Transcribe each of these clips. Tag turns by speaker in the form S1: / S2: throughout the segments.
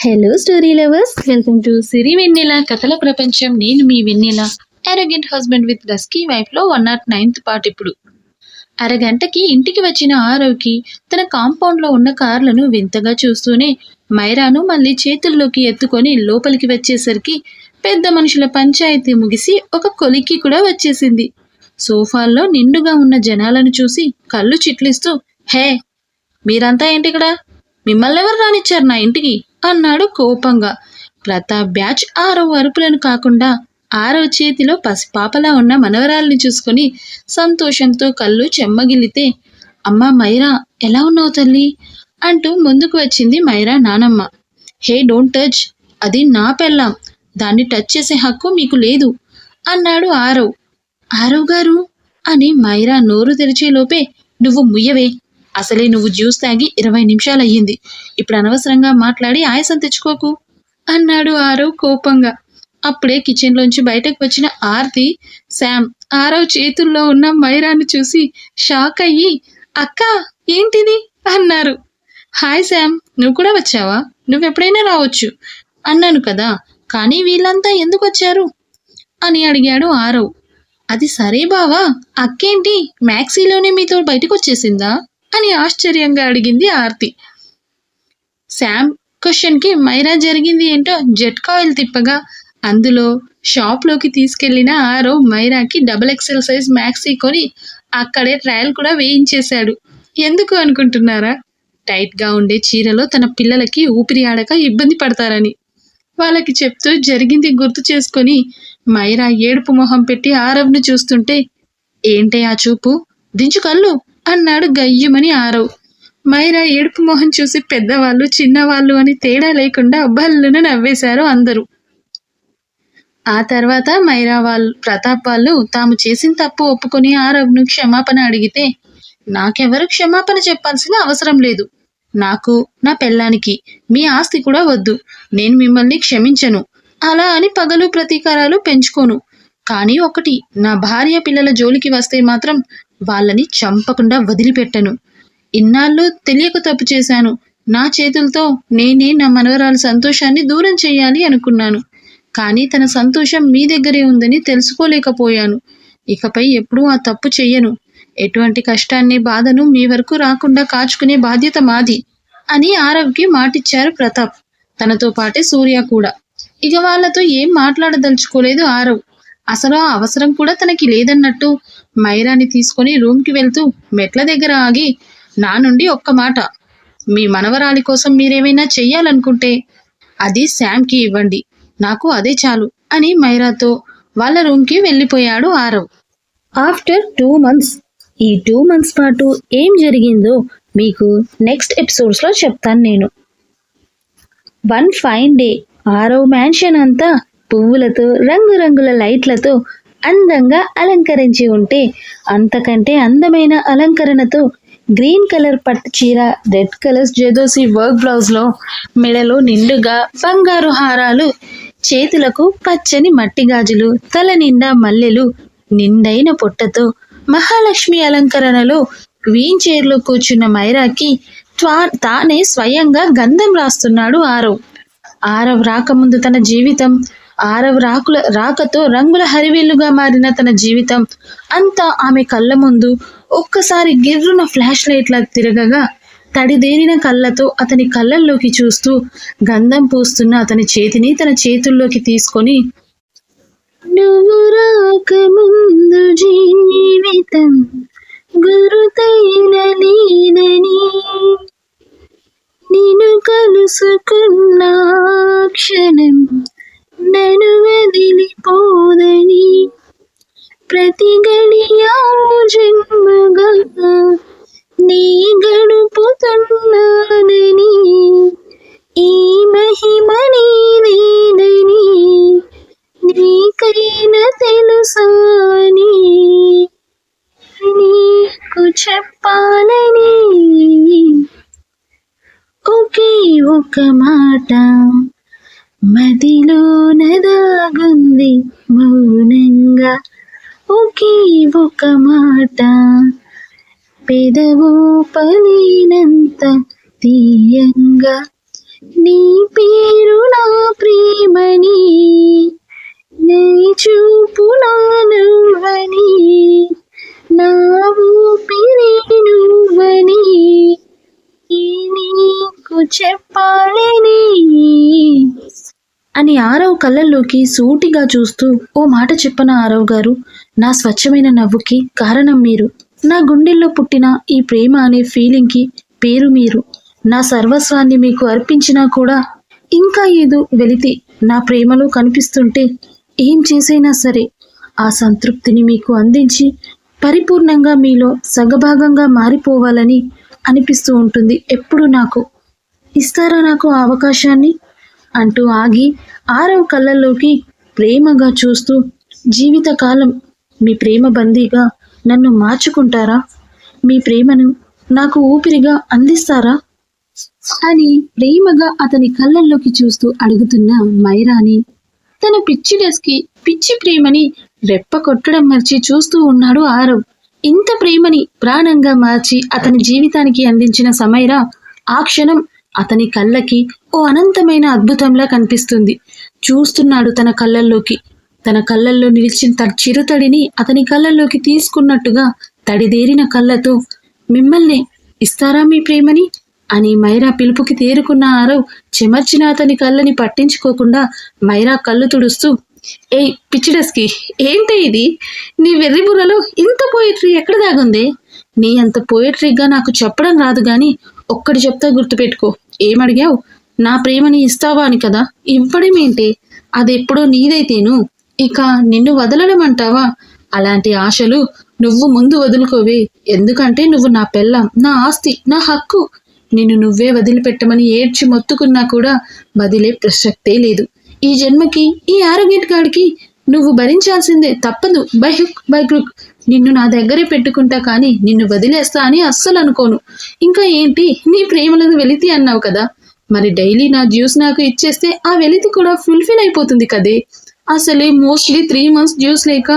S1: Hello story lovers, welcome to Siri Vennela కథల ప్రపంచం. నేను మీ Vennela. Arrogant husband with dusky wife లో 109th పార్ట్. ఇప్పుడు అరగంటకి ఇంటికి వచ్చిన ఆరవ్కి తన కాంపౌండ్ లో ఉన్న కార్లను వింతగా చూస్తూనే మైరాను మళ్ళీ చేతుల్లోకి ఎత్తుకొని లోపలికి వచ్చేసరికి పెద్ద మనుషుల పంచాయతీ ముగిసి ఒక కొలిక్కి కూడా వచ్చేసింది. సోఫాల్లో నిండుగా ఉన్న జనాలను చూసి కళ్ళు చిట్లిస్తూ, హే మీరంతా ఏంటిక్కడ? మిమ్మల్ని ఎవరు రానిచ్చారు నా ఇంటికి అన్నాడు కోపంగా. ప్రతాప్ బ్యాచ్ ఆరవ్ అరుపులను కాకుండా ఆరవ్ చేతిలో పసిపాపలా ఉన్న మనవరాల్ని చూసుకుని సంతోషంతో కళ్ళు చెమ్మగిల్లితే, అమ్మా మైరా, ఎలా ఉన్నావు తల్లి అంటూ ముందుకు వచ్చింది మైరా నానమ్మ. హే డోంట్ టచ్, అది నా పెళ్ళాం, దాన్ని టచ్ చేసే హక్కు మీకు లేదు అన్నాడు ఆరవ్. ఆరవ్ గారు అని మైరా నోరు తెరిచేలోపే, నువ్వు ముయ్యవే, అసలే నువ్వు జ్యూస్ తాగి 20 నిమిషాలయ్యింది, ఇప్పుడు అనవసరంగా మాట్లాడి ఆయాసం తెచ్చుకోకు అన్నాడు ఆరవ్ కోపంగా. అప్పుడే కిచెన్లోంచి బయటకు వచ్చిన ఆర్తి, శామ్ ఆరవ్ చేతుల్లో ఉన్న మైరాన్ని చూసి షాక్ అయ్యి, అక్క ఏంటిది అన్నారు. హాయ్ శామ్, నువ్వు కూడా వచ్చావా? నువ్వెప్పుడైనా రావచ్చు అన్నాను కదా, కానీ వీళ్ళంతా ఎందుకు వచ్చారు అని అడిగాడు ఆరవ్. అది సరే బావా, అక్కేంటి మ్యాక్సీలోనే మీతో బయటకు వచ్చేసిందా అని ఆశ్చర్యంగా అడిగింది ఆర్తి. శామ్ క్వశ్చన్కి మైరా జరిగింది ఏంటో జెట్ ఆయిల్ తిప్పగా అందులో షాప్లోకి తీసుకెళ్లిన ఆరవ్ మైరాకి XXL సైజ్ మ్యాక్సీ కొని అక్కడే ట్రయల్ కూడా వేయించేశాడు. ఎందుకు అనుకుంటున్నారా? టైట్గా ఉండే చీరలో తన పిల్లలకి ఊపిరి ఆడక ఇబ్బంది పడతారని. వాళ్ళకి చెప్తూ జరిగింది గుర్తు చేసుకొని మైరా ఏడుపు మొహం పెట్టి ఆరవ్ను చూస్తుంటే, ఏంటే ఆ చూపు, దించు కళ్ళు అన్నాడు గయ్యమని ఆరవ్. మైరా ఏడుపు మొహం చూసి పెద్దవాళ్ళు చిన్నవాళ్ళు అని తేడా లేకుండా బల్లున నవ్వేశారు అందరూ. ఆ తర్వాత మైరా వాళ్ళు ప్రతాప్ వాళ్ళు తాము చేసిన తప్పు ఒప్పుకొని ఆరవ్ను క్షమాపణ అడిగితే, నాకెవరు క్షమాపణ చెప్పాల్సిన అవసరం లేదు, నాకు నా పెళ్ళానికి మీ ఆస్తి కూడా వద్దు, నేను మిమ్మల్ని క్షమించను, అలా అని పగలు ప్రతీకారాలు పెంచుకోను, కానీ ఒకటి, నా భార్య పిల్లల జోలికి వస్తే మాత్రం వాళ్ళని చంపకుండా వదిలిపెట్టను. ఇన్నాళ్ళు తెలియక తప్పు చేశాను, నా చేతులతో నేనే నా మనవరాల సంతోషాన్ని దూరం చేయాలి అనుకున్నాను, కానీ తన సంతోషం మీ దగ్గరే ఉందని తెలుసుకోలేకపోయాను. ఇకపై ఎప్పుడూ ఆ తప్పు చెయ్యను. ఎటువంటి కష్టాన్ని బాధను మీ వరకు రాకుండా కాచుకునే బాధ్యత మాది అని ఆరవ్కి మాటిచ్చారు ప్రతాప్. తనతో పాటే సూర్య కూడా. ఇక వాళ్ళతో ఏం మాట్లాడదలుచుకోలేదు ఆరవ్. అసలు ఆ అవసరం కూడా తనకి లేదన్నట్టు మైరాని తీసుకొని రూమ్కి వెళ్తూ మెట్ల దగ్గర ఆగి, నా నుండి ఒక్క మాట, మీ మనవరాలి కోసం మీరేమైనా చెయ్యాలనుకుంటే అది శామ్కి ఇవ్వండి, నాకు అదే చాలు అని మైరాతో వాళ్ళ రూమ్కి వెళ్ళిపోయాడు ఆరవ్. ఆఫ్టర్ 2 months, ఈ 2 months పాటు ఏం జరిగిందో మీకు నెక్స్ట్ ఎపిసోడ్స్లో చెప్తాను నేను. One fine day Aarav mansion అంతా పువ్వులతో రంగురంగుల లైట్లతో అందంగా అలంకరించి ఉంటే, అంతకంటే అందమైన అలంకరణతో గ్రీన్ కలర్ పట్టు చీర, రెడ్ కలర్ జదోసి వర్క్ బ్లౌజ్లో, మెడలో నిండుగా బంగారు హారాలు, చేతులకు పచ్చని మట్టి గాజులు, తల నిండా మల్లెలు, నిండైన పొట్టతో మహాలక్ష్మి అలంకరణలో క్వీన్ చైర్లో కూర్చున్న మైరాకి తానే స్వయంగా గంధం రాస్తున్నాడు ఆరవ్. ఆరవ్ రాకముందు తన జీవితం, ఆరవ్ రాకతో రంగుల హరివిల్లుగా మారిన తన జీవితం అంతా ఆమె కళ్ళ ముందు ఒక్కసారి గిర్రున ఫ్లాష్ లైట్లా తిరగగా, తడిదేరిన కళ్ళతో అతని కళ్ళల్లోకి చూస్తూ గంధం పూస్తున్న అతని చేతిని తన చేతుల్లోకి తీసుకొని, నువ్వు రాకముందు జీవితం గురుతైన లేదని, నిన్ను కలుసుకున్న క్షణం నన్ను వదిలిపోదని, ప్రతి గడియా జన్మగా నీ గడుపుతున్నానని, ఈ మహిమ నీదేనని నీకైనా తెలుసాని నీకు చెప్పాలని ఒకే ఒక మాట మదిలో నదాగుంది మౌనంగా, ఒకే ఒక మాట పెదవు పలినంత తీయంగా, నీ పేరు ప్రేమని నీ చూపులా నువ్వని నా ఊపిరి నువ్వని నీకు చెప్పాలని అని ఆరవ్ కళ్ళల్లోకి సూటిగా చూస్తూ ఓ మాట చెప్పన ఆరవ్ గారు, నా స్వచ్ఛమైన నవ్వుకి కారణం మీరు. నా గుండెల్లో పుట్టిన ఈ ప్రేమ అనే ఫీలింగ్కి పేరు మీరు. నా సర్వస్వాన్ని మీకు అర్పించినా కూడా ఇంకా ఏదో వెలితి నా ప్రేమలో కనిపిస్తుంటే ఏం చేసైనా సరే ఆ సంతృప్తిని మీకు అందించి పరిపూర్ణంగా మీలో సగభాగంగా మారిపోవాలని అనిపిస్తూ ఉంటుంది ఎప్పుడు. నాకు ఇస్తారా నాకు ఆ అవకాశాన్ని అంటూ ఆగి ఆరవ్ కళ్ళల్లోకి ప్రేమగా చూస్తూ, జీవితకాలం మీ ప్రేమ బందీగా నన్ను మార్చుకుంటారా? మీ ప్రేమను నాకు ఊపిరిగా అందిస్తారా అని ప్రేమగా అతని కళ్ళల్లోకి చూస్తూ అడుగుతున్న మైరాని తన పిచ్చి డెస్కి పిచ్చి ప్రేమని రెప్ప కొట్టడం మర్చి చూస్తూ ఉన్నాడు ఆరవ్. ఇంత ప్రేమని ప్రాణంగా మార్చి అతని జీవితానికి అందించిన సమైరా ఆ క్షణం అతని కళ్ళకి ఓ అనంతమైన అద్భుతంలా కనిపిస్తుంది. చూస్తున్నాడు తన కళ్ళల్లోకి. తన కళ్ళల్లో నిలిచిన చిరుతడిని అతని కళ్ళల్లోకి తీసుకున్నట్టుగా తడిదేరిన కళ్ళతో, మిమ్మల్ని ఇస్తారా మీ ప్రేమని అని మైరా పిలుపుకి తేరుకున్న ఆరవ్ చెమర్చిన అతని కళ్ళని పట్టించుకోకుండా మైరా కళ్ళు తుడుస్తూ, ఏయ్ పిచ్చిడస్కి, ఏంటి ఇది? నీ వెర్రి బుర్రలో ఇంత పోయిట్రీ ఎక్కడ దాగుందే? నీ అంత పోయిట్రీగా నాకు చెప్పడం రాదు గాని ఒక్కటి చెప్తా గుర్తుపెట్టుకో. ఏమడిగావు? నా ప్రేమని ఇస్తావా అని కదా. ఇవ్వడమేంటి, అదెప్పుడో నీదైతేను ఇక నిన్ను వదలడం అంటావా? అలాంటి ఆశలు నువ్వు ముందు వదులుకోవే. ఎందుకంటే నువ్వు నా పెళ్ళాం, నా ఆస్తి, నా హక్కు. నిన్ను నువ్వే వదిలిపెట్టమని ఏడ్చి మొత్తుకున్నా కూడా వదిలే ప్రసక్తే లేదు. ఈ జన్మకి ఈ ఆరోగ్యట్ గాడికి నువ్వు భరించాల్సిందే, తప్పదు. బై హుక్ బై క్రూక్ నిన్ను నా దగ్గరే పెట్టుకుంటా కానీ నిన్ను వదిలేస్తా అని అస్సలు అనుకోను. ఇంకా ఏంటి, నీ ప్రేమలను వెలితి అన్నావు కదా, మరి డైలీ నా జ్యూస్ నాకు ఇచ్చేస్తే ఆ వెలితి కూడా ఫుల్ఫిల్ అయిపోతుంది కదే. అసలే మోస్ట్లీ 3 months జ్యూస్ లేక,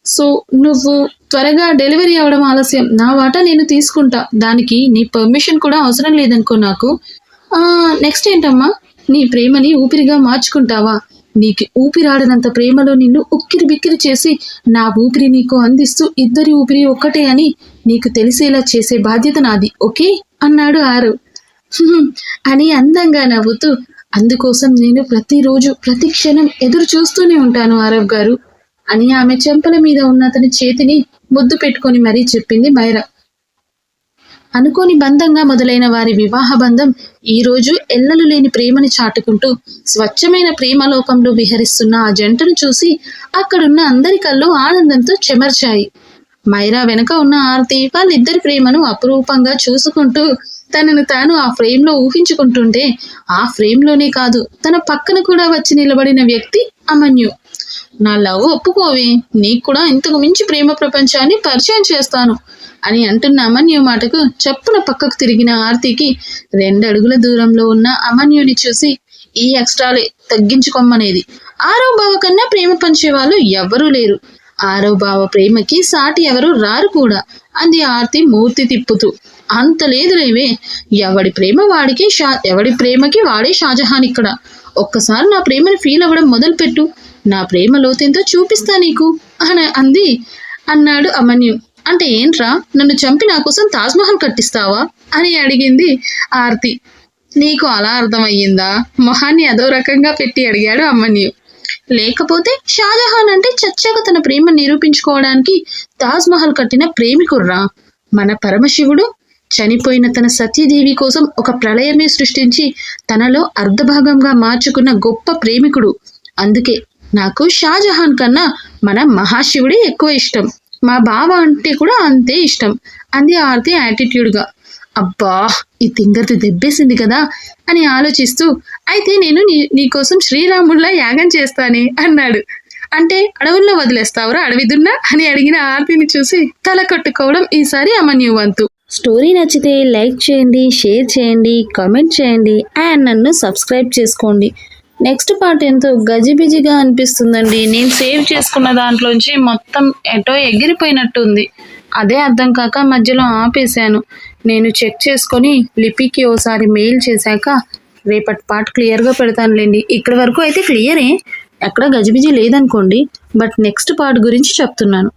S1: సో నువ్వు త్వరగా డెలివరీ అవ్వడం ఆలస్యం. నా వాటా నేను తీసుకుంటా, దానికి నీ పర్మిషన్ కూడా అవసరం లేదనుకో నాకు. నెక్స్ట్ ఏంటమ్మా? నీ ప్రేమని ఊపిరిగా మార్చుకుంటావా? నీకు ఊపిరాడనంత ప్రేమలో నిన్ను ఉక్కిరి బిక్కిరి చేసి నా ఊపిరి నీకు అందిస్తూ ఇద్దరి ఊపిరి ఒక్కటే అని నీకు తెలిసేలా చేసే బాధ్యత నాది, ఓకే అన్నాడు ఆరవ్ అని అందంగా నవ్వుతూ. అందుకోసం నేను ప్రతిరోజు ప్రతి క్షణం ఎదురు చూస్తూనే ఉంటాను ఆరవ్ గారు అని ఆమె చెంపల మీద ఉన్న అతని చేతిని ముద్దు పెట్టుకొని మరీ చెప్పింది మైరా. అనుకోని బంధంగా మొదలైన వారి వివాహ బంధం ఈ రోజు ఎల్లలు లేని ప్రేమని చాటుకుంటూ స్వచ్ఛమైన ప్రేమలోకంలో విహరిస్తున్న ఆ జంటను చూసి అక్కడున్న అందరి కళ్ళు ఆనందంతో చెమర్చాయి. మైరా వెనక ఉన్న ఆర్తి వాళ్ళిద్దరి ప్రేమను అపురూపంగా చూసుకుంటూ తనను తాను ఆ ఫ్రేమ్లో ఊహించుకుంటుంటే, ఆ ఫ్రేమ్లోనే కాదు తన పక్కన కూడా వచ్చి నిలబడిన వ్యక్తి అమన్యు. నా లవ్ ఒప్పుకోవే, నీకు కూడా ఇంతకు మించి ప్రేమ ప్రపంచాన్ని పరిచయం చేస్తాను అని అంటున్న అమన్యు మాటకు చప్పున పక్కకు తిరిగిన ఆర్తికి 2 అడుగుల దూరంలో ఉన్న అమన్యుని చూసి ఈ ఎక్స్ట్రాలే తగ్గించుకోమనేది. ఆరవ్ బావ కన్నా ప్రేమ పంచే వాళ్ళు ఎవ్వరూ లేరు. ఆరవ్ బావ ప్రేమకి సాటి ఎవరు రారు కూడా అంది ఆర్తి మూర్తి తిప్పుతూ. అంత లేదులేవే, ఎవడి ప్రేమ వాడికి ఎవడి ప్రేమకి వాడే షాజహాన్ ఇక్కడ. ఒక్కసారి నా ప్రేమని ఫీల్ అవ్వడం మొదలుపెట్టు, నా ప్రేమ లోతెంతో చూపిస్తా నీకు అని అన్నాడు అమన్యు. అంటే ఏంట్రా, నన్ను చంపి నా కోసం తాజ్మహల్ కట్టిస్తావా అని అడిగింది ఆర్తి. నీకు అలా అర్థమయ్యిందా? మొహాన్ని అదో రకంగా పెట్టి అడిగాడు అమన్యు. లేకపోతే షాజహాన్ అంటే చచ్చాక తన ప్రేమ నిరూపించుకోవడానికి తాజ్మహల్ కట్టిన ప్రేమికుర్రా. మన పరమశివుడు చనిపోయిన తన సతీదేవి కోసం ఒక ప్రళయమే సృష్టించి తనలో అర్ధభాగంగా మార్చుకున్న గొప్ప ప్రేమికుడు. అందుకే నాకు షాజహాన్ కన్నా మన మహాశివుడే ఎక్కువ ఇష్టం. మా బావ అంటే కూడా అంతే ఇష్టం అంది ఆర్తి యాటిట్యూడ్గా. అబ్బా, ఈ తింగర్ది దెబ్బేసింది కదా అని ఆలోచిస్తూ, అయితే నేను నీకోసం శ్రీరాముడిలా యాగం చేస్తానే అన్నాడు. అంటే అడవుల్లో వదిలేస్తావురా అడవిదున్నా అని అడిగిన ఆర్తిని చూసి తల కట్టుకోవడం ఈసారి అమన్యు వంతు. స్టోరీ నచ్చితే లైక్ చేయండి, షేర్ చేయండి, కామెంట్ చేయండి అండ్ నన్ను సబ్స్క్రైబ్ చేసుకోండి. నెక్స్ట్ పార్ట్ ఎంతో గజిబిజిగా అనిపిస్తుందండి. నేను సేవ్ చేసుకున్న దాంట్లోంచి మొత్తం ఎటో ఎగిరిపోయినట్టుంది. అదే అర్థం కాక మధ్యలో ఆపేశాను. నేను చెక్ చేసుకొని లిపికి ఓసారి మెయిల్ చేశాక రేపటి పార్ట్ క్లియర్గా పెడతానులేండి. ఇక్కడి వరకు అయితే క్లియరే, ఎక్కడ గజిబిజి లేదనుకోండి. బట్ నెక్స్ట్ పార్ట్ గురించి చెప్తున్నాను.